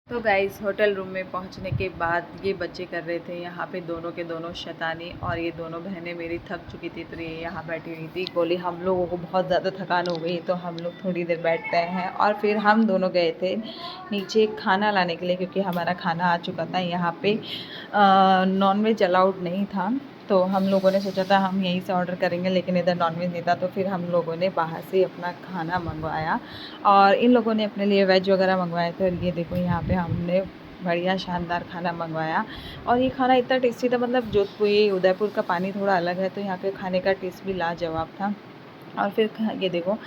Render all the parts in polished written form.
तो guys hotel room में पहुंचने के बाद ये बच्चे कर रहे थे यहाँ पे दोनों के दोनों शैतानी, और ये दोनों बहनें मेरी थक चुकी थी तो ये यहाँ बैठी हुई थी। बोली हम लोगों को बहुत ज़्यादा थकान हो गई तो हम लोग थोड़ी देर बैठते हैं। और फिर हम दोनों गए थे नीचे खाना लाने के लिए, क्योंकि हमारा खाना आ चुका था। यहाँ पे नॉनवेज अलाउड नहीं था, तो हम लोगों ने सोचा था हम यहीं से ऑर्डर करेंगे, लेकिन इधर नॉनवेज नहीं था। तो फिर हम लोगों ने बाहर से अपना खाना मंगवाया और इन लोगों ने अपने लिए वेज वगैरह मंगवाए थे। और ये देखो यहाँ पे हमने बढ़िया शानदार खाना मंगवाया, और ये खाना इतना टेस्टी था। मतलब जोधपुर उदयपुर का पानी थोड़ा अलग है, तो यहाँ के खाने का टेस्ट भी लाजवाब था। और फिर ये देखो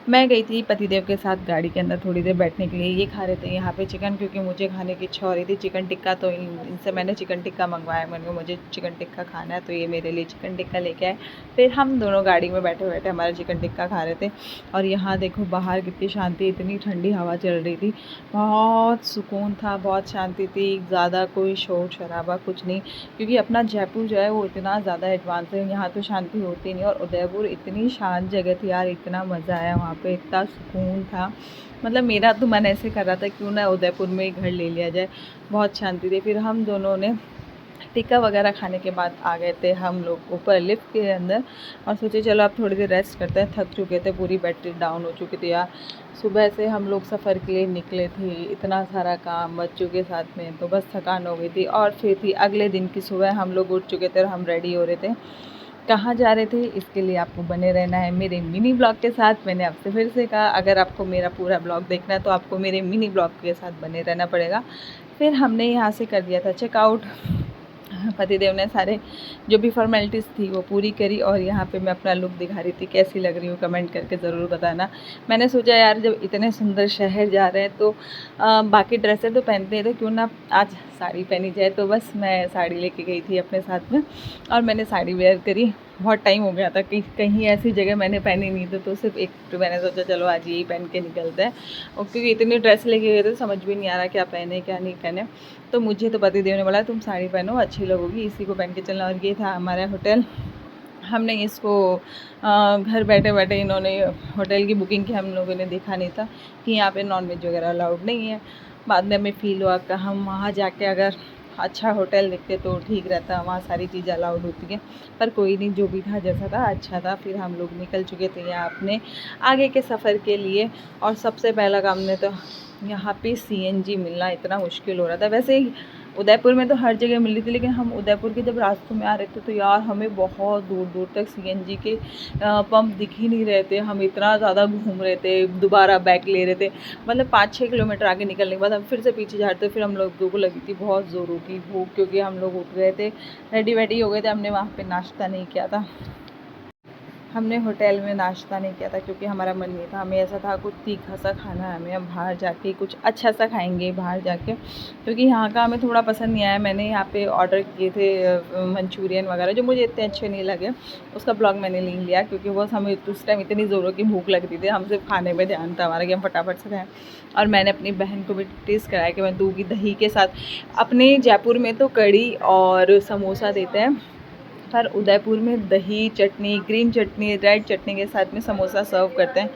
मैं गई थी पतिदेव के साथ गाड़ी के अंदर थोड़ी देर बैठने के लिए। ये खा रहे थे यहाँ पे चिकन, क्योंकि मुझे खाने की इच्छा हो रही थी चिकन टिक्का। तो इनसे मैंने चिकन टिक्का मंगवाया, मैंने कहा मुझे चिकन टिक्का खाना है, तो ये मेरे लिए चिकन टिक्का लेके आए। फिर हम दोनों गाड़ी में बैठे बैठे हमारा चिकन टिक्का खा रहे थे। और यहाँ देखो बाहर कितनी शांति, इतनी ठंडी हवा चल रही थी, बहुत सुकून था, बहुत शांति थी, ज़्यादा कोई शोर शराबा कुछ नहीं। क्योंकि अपना जयपुर जो है वो इतना ज़्यादा एडवांस है, यहाँ तो शांति होती नहीं। और उदयपुर इतनी शांत जगह थी यार, इतना मज़ा आया वहाँ पे, इतना सुकून था। मतलब मेरा तो मन ऐसे कर रहा था क्यों ना उदयपुर में ही घर ले लिया जाए, बहुत शांति थी। फिर हम दोनों ने टिक्का वगैरह खाने के बाद आ गए थे हम लोग ऊपर लिफ्ट के अंदर, और सोचे चलो अब थोड़ी देर रेस्ट करते हैं, थक चुके थे, पूरी बैटरी डाउन हो चुकी थी यार। सुबह से हम लोग सफ़र के लिए निकले थे, इतना सारा काम बच्चों के साथ में, तो बस थकान हो गई थी। और फिर थी अगले दिन की सुबह, हम लोग उठ चुके थे और हम रेडी हो रहे थे। कहाँ जा रहे थे इसके लिए आपको बने रहना है मेरे मिनी ब्लॉग के साथ। मैंने आपसे फिर से कहा अगर आपको मेरा पूरा ब्लॉग देखना है तो आपको मेरे मिनी ब्लॉग के साथ बने रहना पड़ेगा। फिर हमने यहाँ से कर दिया था चेकआउट। पतिदेव ने सारे जो भी फॉर्मेलिटीज़ थी वो पूरी करी, और यहाँ पे मैं अपना लुक दिखा रही थी। कैसी लग रही हूँ कमेंट करके ज़रूर बताना। मैंने सोचा यार जब इतने सुंदर शहर जा रहे हैं तो बाकी ड्रेसें तो पहनते हैं, तो क्यों ना आज साड़ी पहनी जाए। तो बस मैं साड़ी लेके गई थी अपने साथ में, और मैंने साड़ी वेयर करी। बहुत टाइम हो गया था कि कहीं ऐसी जगह मैंने पहनी नहीं थी, तो सिर्फ एक तो मैंने सोचा चलो आज यही पहन के निकलते हैं। और क्योंकि इतनी ड्रेस लेके गए थे समझ भी नहीं आ रहा क्या पहने क्या नहीं पहने। तो मुझे तो पतिदेव ने बोला तुम साड़ी पहनो, अच्छी लगोगी, इसी को पहन के चलना। और ये था हमारा होटल। हमने इसको घर बैठे बैठे इन्होंने होटल की बुकिंग की, हम लोगों ने देखा नहीं था कि यहाँ पे नॉनवेज वगैरह अलाउड नहीं है। बाद में हमें फ़ील हुआ कि हम वहाँ जाके अगर अच्छा होटल देखते तो ठीक रहता, वहाँ सारी चीज़ें अलाउड होती हैं। पर कोई नहीं, जो भी था जैसा था अच्छा था। फिर हम लोग निकल चुके थे यहाँ अपने आगे के सफ़र के लिए। और सबसे पहला काम ने तो यहाँ पे सीएनजी मिलना इतना मुश्किल हो रहा था। वैसे ही उदयपुर में तो हर जगह मिल रही थी, लेकिन हम उदयपुर के जब रास्तों में आ रहे थे तो यार हमें बहुत दूर दूर तक सीएनजी के पंप दिख ही नहीं रहे थे। हम इतना ज़्यादा घूम रहे थे, दोबारा बैक ले रहे थे। मतलब 5-6 किलोमीटर आगे निकलने के बाद हम फिर से पीछे जा रहे थे। फिर हम लोगों को लगी थी बहुत ज़ोरों की भूख, क्योंकि हम लोग उठ गए थे, रेडी वेडी हो गए थे। हमने वहाँ पर नाश्ता नहीं किया था, हमने होटल में नाश्ता नहीं किया था, क्योंकि हमारा मन नहीं था। हमें ऐसा था कुछ तीखा सा खाना है, हमें हम बाहर जाके कुछ अच्छा सा खाएंगे बाहर जाके, क्योंकि यहाँ का हमें थोड़ा पसंद नहीं आया। मैंने यहाँ पे ऑर्डर किए थे मंचूरियन वगैरह, जो मुझे इतने अच्छे नहीं लगे। उसका ब्लॉग मैंने नहीं लिया, क्योंकि वो हमें उस टाइम इतनी ज़ोरों की भूख लगती थी, हम सिर्फ खाने में ध्यान था हमारा कि हम फटाफट से खाएँ। और मैंने अपनी बहन को भी टेस्ट कराया कि मैं दूँगी दही के साथ। अपने जयपुर में तो कढ़ी और समोसा देते हैं, पर उदयपुर में दही चटनी, ग्रीन चटनी, रेड चटनी के साथ में समोसा सर्व करते हैं।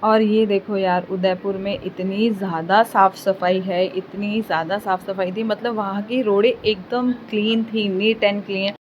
और ये देखो यार उदयपुर में इतनी ज़्यादा साफ़ सफाई है, इतनी ज़्यादा साफ़ सफाई थी। मतलब वहाँ की रोडें एकदम क्लीन थी, नीट एंड क्लीन।